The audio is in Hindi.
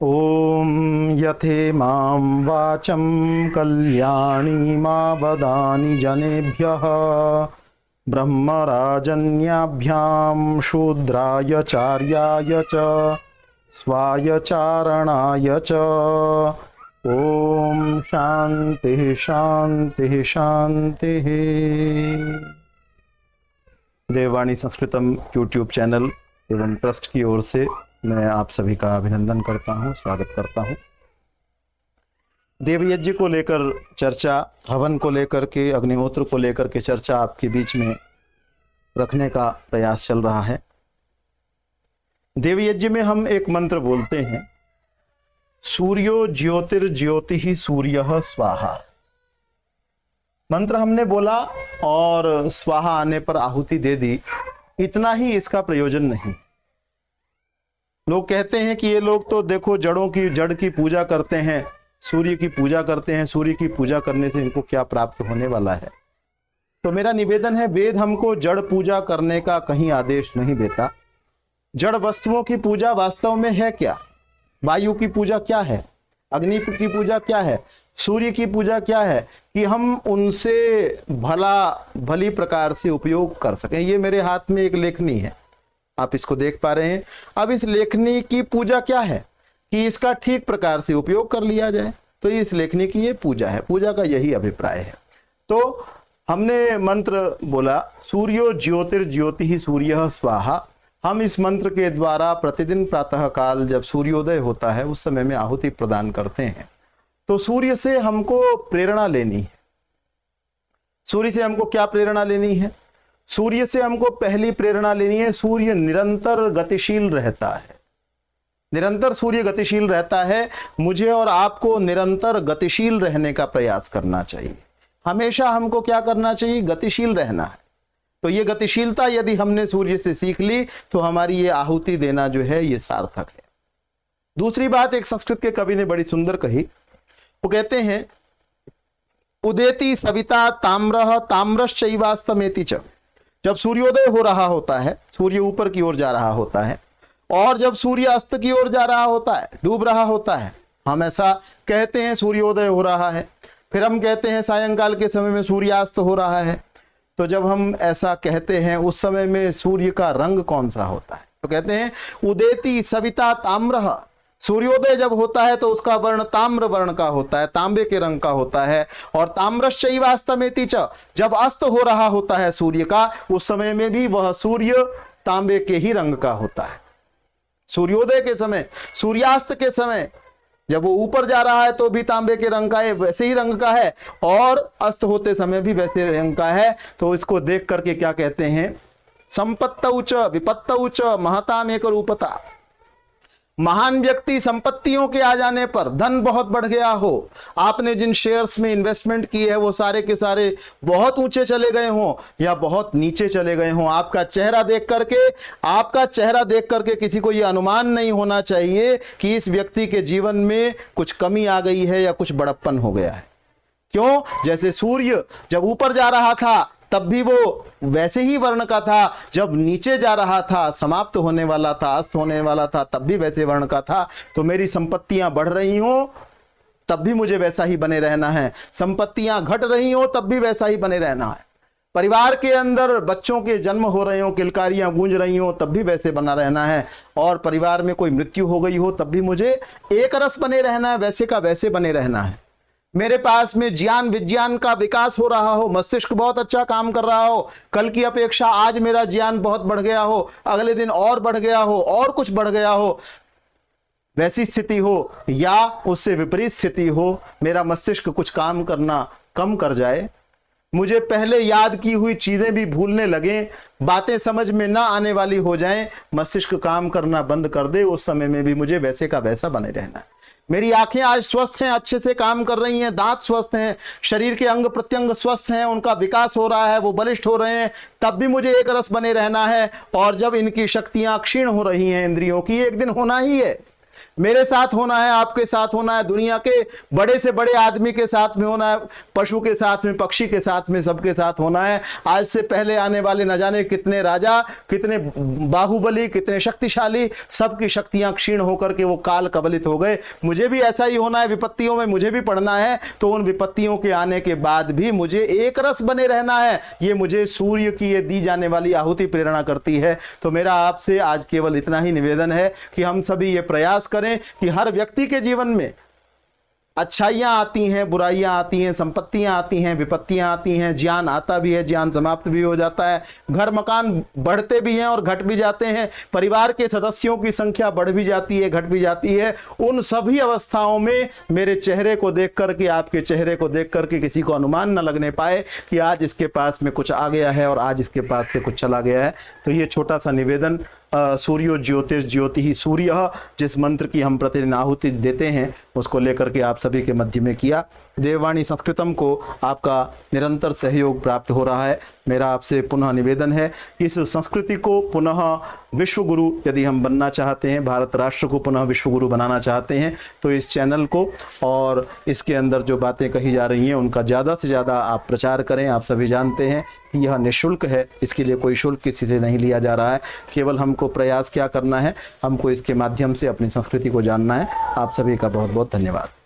ॐ यथेमां वाचं कल्याणीमावदानि जनेभ्यः ब्रह्मराजन्याभ्यां शूद्राय चार्याय च स्वायचारणाय च। ॐ शान्तिः शान्तिः शान्तिः। देववाणी संस्कृतम यूट्यूब चैनल एवं ट्रस्ट की ओर से मैं आप सभी का अभिनंदन करता हूं, स्वागत करता हूं। देवयज्ञ को लेकर चर्चा, हवन को लेकर के, अग्निहोत्र को लेकर के चर्चा आपके बीच में रखने का प्रयास चल रहा है। देवयज्ञ में हम एक मंत्र बोलते हैं, सूर्यो ज्योतिर्ज्योतिः सूर्यः स्वाहा। मंत्र हमने बोला और स्वाहा आने पर आहुति दे दी, इतना ही इसका प्रयोजन नहीं। लोग कहते हैं कि ये लोग तो देखो जड़ की पूजा करते हैं, सूर्य की पूजा करते हैं, सूर्य की पूजा करने से इनको क्या प्राप्त होने वाला है। तो मेरा निवेदन है, वेद हमको जड़ पूजा करने का कहीं आदेश नहीं देता। जड़ वस्तुओं की पूजा वास्तव में है क्या? वायु की पूजा क्या है? अग्नि की पूजा क्या है? सूर्य की पूजा क्या है कि हम उनसे भली प्रकार से उपयोग कर सकें। ये मेरे हाथ में एक लेखनी है, आप इसको देख पा रहे हैं। अब इस लेखनी की पूजा क्या है कि इसका ठीक प्रकार से उपयोग कर लिया जाए, तो इस लेखनी की ये पूजा है। पूजा का यही अभिप्राय है। तो हमने मंत्र बोला, सूर्यो ज्योतिर्ज्योतिः सूर्यः स्वाहा। हम इस मंत्र के द्वारा प्रतिदिन प्रातः काल जब सूर्योदय होता है उस समय में आहुति प्रदान करते हैं। तो सूर्य से हमको प्रेरणा लेनी है। सूर्य से हमको क्या प्रेरणा लेनी है? सूर्य से हमको पहली प्रेरणा लेनी है, सूर्य निरंतर गतिशील रहता है। निरंतर सूर्य गतिशील रहता है। मुझे और आपको निरंतर गतिशील रहने का प्रयास करना चाहिए। हमेशा हमको क्या करना चाहिए? गतिशील रहना है। तो ये गतिशीलता यदि हमने सूर्य से सीख ली तो हमारी ये आहुति देना जो है ये सार्थक है। दूसरी बात एक संस्कृत के कवि ने बड़ी सुंदर कही। वो कहते हैं, उदेति सविता ताम्रः ताम्रश्चैवास्तमेति च। जब सूर्योदय हो रहा होता है, सूर्य ऊपर की ओर जा रहा होता है, और जब सूर्य अस्त की ओर जा रहा होता है, डूब रहा होता है, हम ऐसा कहते हैं सूर्योदय हो रहा है। फिर हम कहते हैं सायंकाल के समय में सूर्यास्त हो रहा है। तो जब हम ऐसा कहते हैं उस समय में सूर्य का रंग कौन सा होता है? तो कहते हैं उदेति सविता ताम्रः। सूर्योदय जब होता है तो उसका वर्ण ताम्र वर्ण का होता है, तांबे के रंग का होता है। और ताम्रश्चैवास्तमेति च, जब अस्त हो रहा होता है सूर्य का, उस समय में भी वह सूर्य तांबे के ही रंग का होता है। सूर्योदय के समय, सूर्यास्त के समय जब वो ऊपर जा रहा है तो भी तांबे के रंग का है, वैसे ही रंग का है, और अस्त होते समय भी वैसे रंग का है। तो इसको देख करके क्या कहते हैं? संपत्तौ च विपत्तौ च महताम एक रूपता। महान व्यक्ति संपत्तियों के आ जाने पर, धन बहुत बढ़ गया हो, आपने जिन शेयर्स में इन्वेस्टमेंट की है वो सारे के सारे बहुत ऊंचे चले गए हों या बहुत नीचे चले गए हों, आपका चेहरा देख करके किसी को ये अनुमान नहीं होना चाहिए कि इस व्यक्ति के जीवन में कुछ कमी आ गई है या कुछ बड़प्पन हो गया है। क्यों? जैसे सूर्य जब ऊपर जा रहा था तब भी वो वैसे ही वर्ण का था, जब नीचे जा रहा था, समाप्त होने वाला था, अस्त होने वाला था, तब भी वैसे वर्ण का था। तो मेरी संपत्तियां बढ़ रही हो तब भी मुझे वैसा ही बने रहना है, संपत्तियां घट रही हो तब भी वैसा ही बने रहना है। परिवार के अंदर बच्चों के जन्म हो रहे हो, किलकारियां गूंज रही हो तब भी वैसे बना रहना है। और परिवार में कोई मृत्यु हो गई हो तब भी मुझे एक रस बने रहना है, वैसे का वैसे बने रहना है। मेरे पास में ज्ञान विज्ञान का विकास हो रहा हो, मस्तिष्क बहुत अच्छा काम कर रहा हो, कल की अपेक्षा आज मेरा ज्ञान बहुत बढ़ गया हो, अगले दिन और बढ़ गया हो, और कुछ बढ़ गया हो, वैसी स्थिति हो या उससे विपरीत स्थिति हो, मेरा मस्तिष्क कुछ काम करना कम कर जाए, मुझे पहले याद की हुई चीजें भी भूलने लगे, बातें समझ में ना आने वाली हो जाएं, मस्तिष्क काम करना बंद कर दे, उस समय में भी मुझे वैसे का वैसा बने रहना है। मेरी आंखें आज स्वस्थ हैं, अच्छे से काम कर रही हैं, दांत स्वस्थ हैं, शरीर के अंग प्रत्यंग स्वस्थ हैं, उनका विकास हो रहा है, वो बलिष्ठ हो रहे हैं, तब भी मुझे एक रस बने रहना है। और जब इनकी शक्तियां क्षीण हो रही हैं इंद्रियों की, एक दिन होना ही है। मेरे साथ होना है, आपके साथ होना है, दुनिया के बड़े से बड़े आदमी के साथ में होना है, पशु के साथ में, पक्षी के साथ में, सबके साथ होना है। आज से पहले आने वाले न जाने कितने राजा, कितने बाहुबली, कितने शक्तिशाली, सबकी शक्तियां क्षीण होकर के वो काल कबलित हो गए। मुझे भी ऐसा ही होना है, विपत्तियों में मुझे भी पड़ना है। तो उन विपत्तियों के आने के बाद भी मुझे एक रस बने रहना है, ये मुझे सूर्य की ये दी जाने वाली आहुति प्रेरणा करती है। तो मेरा आपसे आज केवल इतना ही निवेदन है कि हम सभी ये प्रयास करें कि हर व्यक्ति के जीवन में अच्छाइयां आती हैं, बुराइयां आती हैं, संपत्तियां आती हैं, विपत्तियां आती हैं, ज्ञान आता भी है, ज्ञान समाप्त भी हो जाता है, घर मकान बढ़ते भी हैं और घट भी जाते हैं, परिवार के सदस्यों की संख्या बढ़ भी जाती है, घट भी जाती है। उन सभी अवस्थाओं में मेरे चेहरे को देख करके, आपके चेहरे को देख करके किसी को अनुमान न लगने पाए कि आज इसके पास में कुछ आ गया है और आज इसके पास से कुछ चला गया है। तो ये छोटा सा निवेदन सूर्यो ज्योतिर्ज्योति ही सूर्य, जिस मंत्र की हम प्रतिदिन आहुति देते हैं, उसको लेकर के आप सभी के मध्य में किया। देववाणी संस्कृतम को आपका निरंतर सहयोग प्राप्त हो रहा है। मेरा आपसे पुनः निवेदन है, इस संस्कृति को पुनः विश्व गुरु यदि हम बनना चाहते हैं, भारत राष्ट्र को पुनः विश्व गुरु बनाना चाहते हैं, तो इस चैनल को और इसके अंदर जो बातें कही जा रही हैं उनका ज़्यादा से ज़्यादा आप प्रचार करें। आप सभी जानते हैं कि यह निःशुल्क है, इसके लिए कोई शुल्क किसी से नहीं लिया जा रहा है। केवल हमको प्रयास क्या करना है, हमको इसके माध्यम से अपनी संस्कृति को जानना है। आप सभी का बहुत बहुत धन्यवाद।